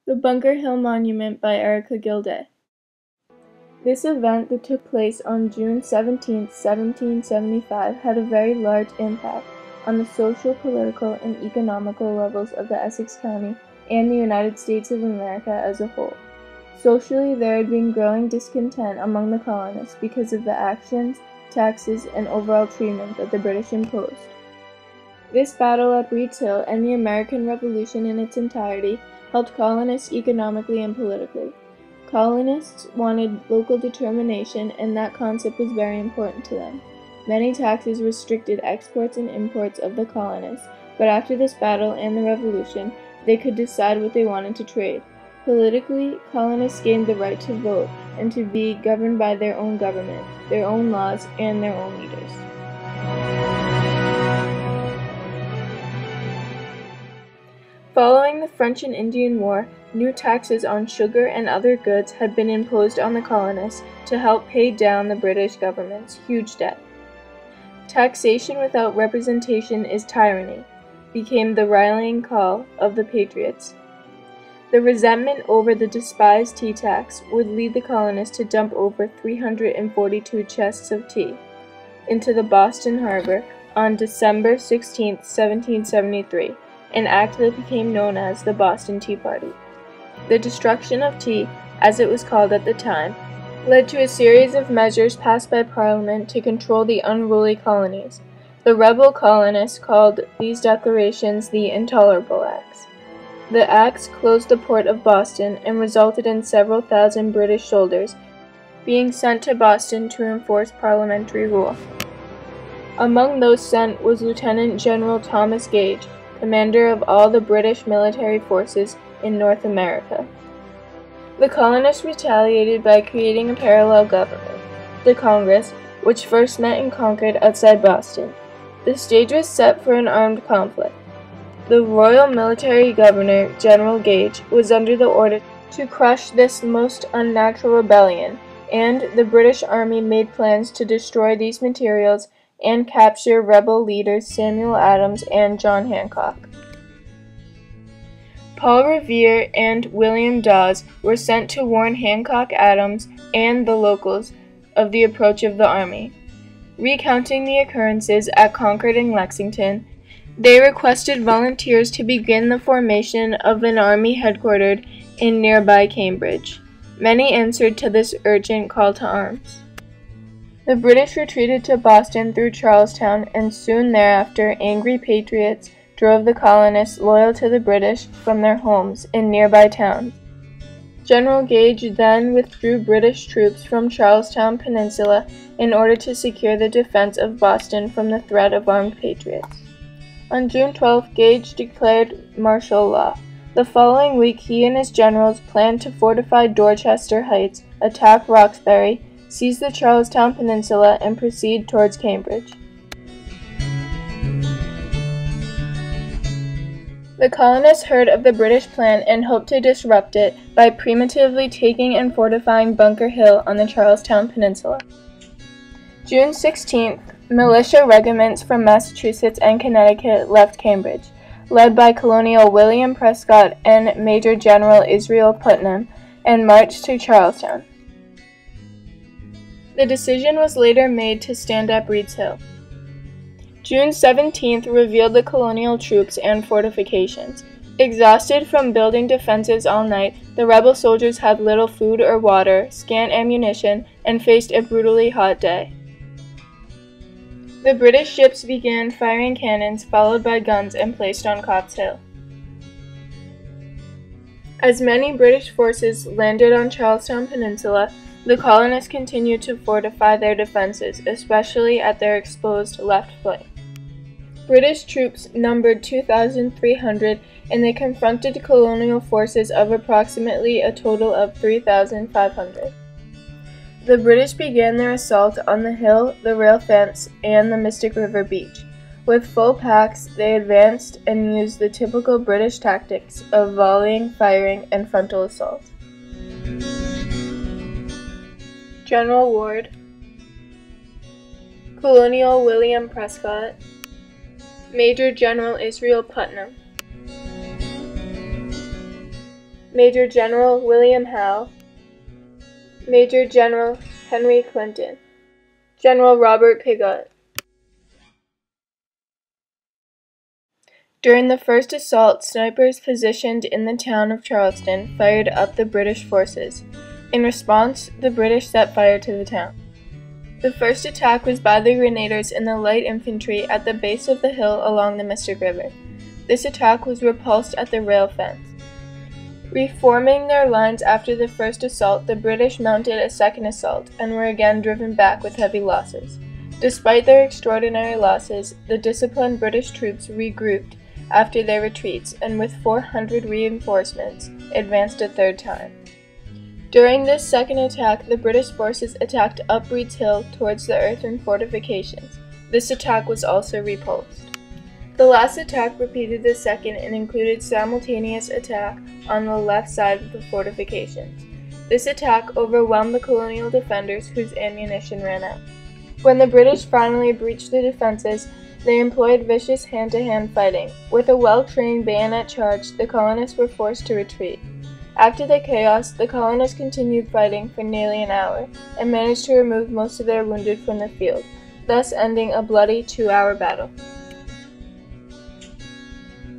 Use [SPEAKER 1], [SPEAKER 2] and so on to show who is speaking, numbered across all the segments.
[SPEAKER 1] The Bunker Hill Monument by Erika Gildea. This event that took place on June 17, 1775 had a very large impact on the social, political, and economical levels of the Essex County and the United States of America as a whole. Socially, there had been growing discontent among the colonists because of the actions, taxes, and overall treatment that the British imposed. This battle at Breed's Hill and the American Revolution in its entirety helped colonists economically and politically. Colonists wanted local determination, and that concept was very important to them. Many taxes restricted exports and imports of the colonists, but after this battle and the Revolution, they could decide what they wanted to trade. Politically, colonists gained the right to vote and to be governed by their own government, their own laws, and their own leaders. Following the French and Indian War, new taxes on sugar and other goods had been imposed on the colonists to help pay down the British government's huge debt. Taxation without representation is tyranny, became the rallying call of the Patriots. The resentment over the despised tea tax would lead the colonists to dump over 342 chests of tea into the Boston harbor on December 16, 1773. An act that became known as the Boston Tea Party. The destruction of tea, as it was called at the time, led to a series of measures passed by Parliament to control the unruly colonies. The rebel colonists called these declarations the Intolerable Acts. The acts closed the port of Boston and resulted in several thousand British soldiers being sent to Boston to enforce parliamentary rule. Among those sent was Lieutenant General Thomas Gage, commander of all the British military forces in North America. The colonists retaliated by creating a parallel government, the Congress, which first met in Concord outside Boston. The stage was set for an armed conflict. The Royal Military Governor, General Gage, was under the order to crush this most unnatural rebellion, and the British Army made plans to destroy these materials and capture rebel leaders Samuel Adams and John Hancock. Paul Revere and William Dawes were sent to warn Hancock, Adams, and the locals of the approach of the army. Recounting the occurrences at Concord and Lexington, they requested volunteers to begin the formation of an army headquartered in nearby Cambridge. Many answered to this urgent call to arms. The British retreated to Boston through Charlestown, and soon thereafter angry patriots drove the colonists loyal to the British from their homes in nearby towns. General Gage then withdrew British troops from Charlestown Peninsula in order to secure the defense of Boston from the threat of armed patriots. On June 12, Gage declared martial law. The following week, he and his generals planned to fortify Dorchester Heights, attack Roxbury, seize the Charlestown Peninsula, and proceed towards Cambridge. The colonists heard of the British plan and hoped to disrupt it by primitively taking and fortifying Bunker Hill on the Charlestown Peninsula. June 16th, militia regiments from Massachusetts and Connecticut left Cambridge, led by Colonel William Prescott and Major General Israel Putnam, and marched to Charlestown. The decision was later made to stand at Breed's Hill. June 17th revealed the colonial troops and fortifications. Exhausted from building defenses all night, the rebel soldiers had little food or water, scant ammunition, and faced a brutally hot day. The British ships began firing cannons, followed by guns, and placed on Copp's Hill. As many British forces landed on Charlestown Peninsula, the colonists continued to fortify their defenses, especially at their exposed left flank. British troops numbered 2,300, and they confronted colonial forces of approximately a total of 3,500. The British began their assault on the hill, the rail fence, and the Mystic River beach. With full packs, they advanced and used the typical British tactics of volleying, firing, and frontal assault. General Ward, Colonel William Prescott, Major General Israel Putnam. Major General William Howe, Major General Henry Clinton, General Robert Pigott. During the first assault, snipers positioned in the town of Charleston fired up the British forces. In response, the British set fire to the town. The first attack was by the grenadiers and the light infantry at the base of the hill along the Mystic River. This attack was repulsed at the rail fence. Reforming their lines after the first assault, the British mounted a second assault and were again driven back with heavy losses. Despite their extraordinary losses, the disciplined British troops regrouped after their retreats and with 400 reinforcements advanced a third time. During this second attack, the British forces attacked up Breed's Hill towards the earthen fortifications. This attack was also repulsed. The last attack repeated the second and included simultaneous attack on the left side of the fortifications. This attack overwhelmed the colonial defenders whose ammunition ran out. When the British finally breached the defenses, they employed vicious hand-to-hand fighting. With a well-trained bayonet charge, the colonists were forced to retreat. After the chaos, the colonists continued fighting for nearly an hour and managed to remove most of their wounded from the field, thus ending a bloody 2-hour battle.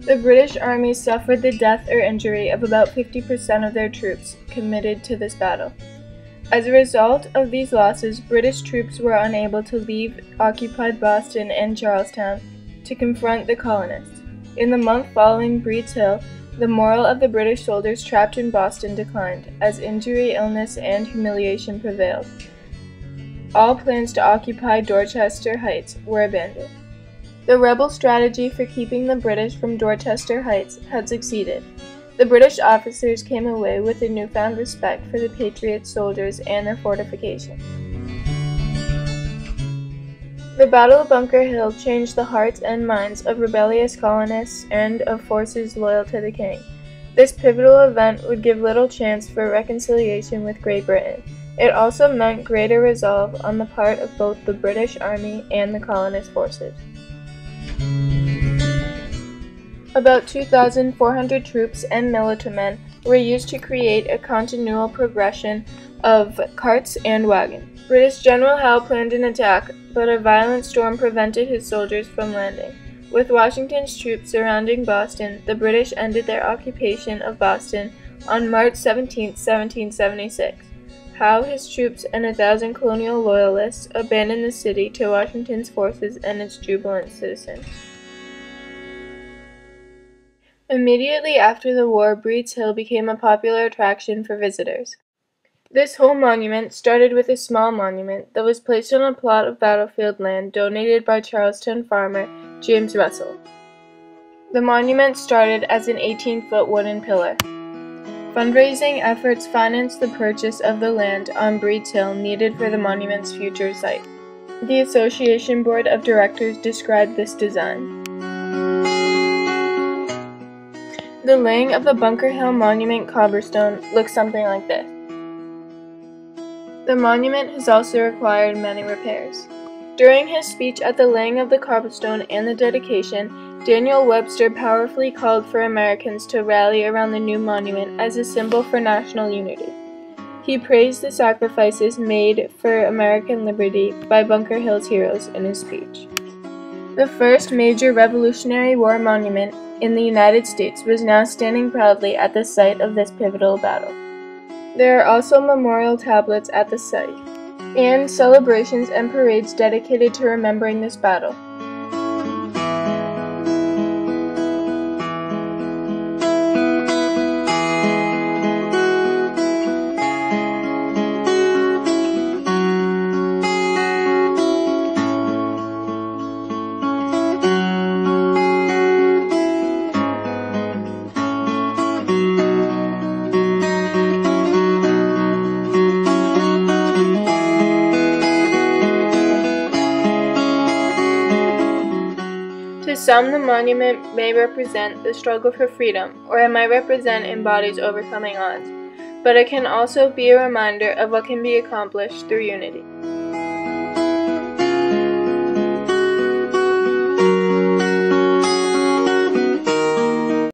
[SPEAKER 1] The British Army suffered the death or injury of about 50% of their troops committed to this battle. As a result of these losses, British troops were unable to leave occupied Boston and Charlestown to confront the colonists. In the month following Breed's Hill, the morale of the British soldiers trapped in Boston declined, as injury, illness, and humiliation prevailed. All plans to occupy Dorchester Heights were abandoned. The rebel strategy for keeping the British from Dorchester Heights had succeeded. The British officers came away with a newfound respect for the Patriot soldiers and their fortifications. The Battle of Bunker Hill changed the hearts and minds of rebellious colonists and of forces loyal to the king. This pivotal event would give little chance for reconciliation with Great Britain. It also meant greater resolve on the part of both the British Army and the colonist forces. About 2,400 troops and militiamen were used to create a continual progression of carts and wagons. British General Howe planned an attack, but a violent storm prevented his soldiers from landing. With Washington's troops surrounding Boston, the British ended their occupation of Boston on March 17, 1776. Howe, his troops, and 1,000 colonial loyalists abandoned the city to Washington's forces and its jubilant citizens. Immediately after the war, Breed's Hill became a popular attraction for visitors. This whole monument started with a small monument that was placed on a plot of battlefield land donated by Charlestown farmer James Russell. The monument started as an 18-foot wooden pillar. Fundraising efforts financed the purchase of the land on Breed's Hill needed for the monument's future site. The Association Board of Directors described this design. The laying of the Bunker Hill Monument cobblestone looks something like this. The monument has also required many repairs. During his speech at the laying of the cobblestone and the dedication, Daniel Webster powerfully called for Americans to rally around the new monument as a symbol for national unity. He praised the sacrifices made for American liberty by Bunker Hill's heroes in his speech. The first major Revolutionary War monument in the United States was now standing proudly at the site of this pivotal battle. There are also memorial tablets at the site, and celebrations and parades dedicated to remembering this battle. To some, the monument may represent the struggle for freedom, or it might represent embodies overcoming odds, but it can also be a reminder of what can be accomplished through unity.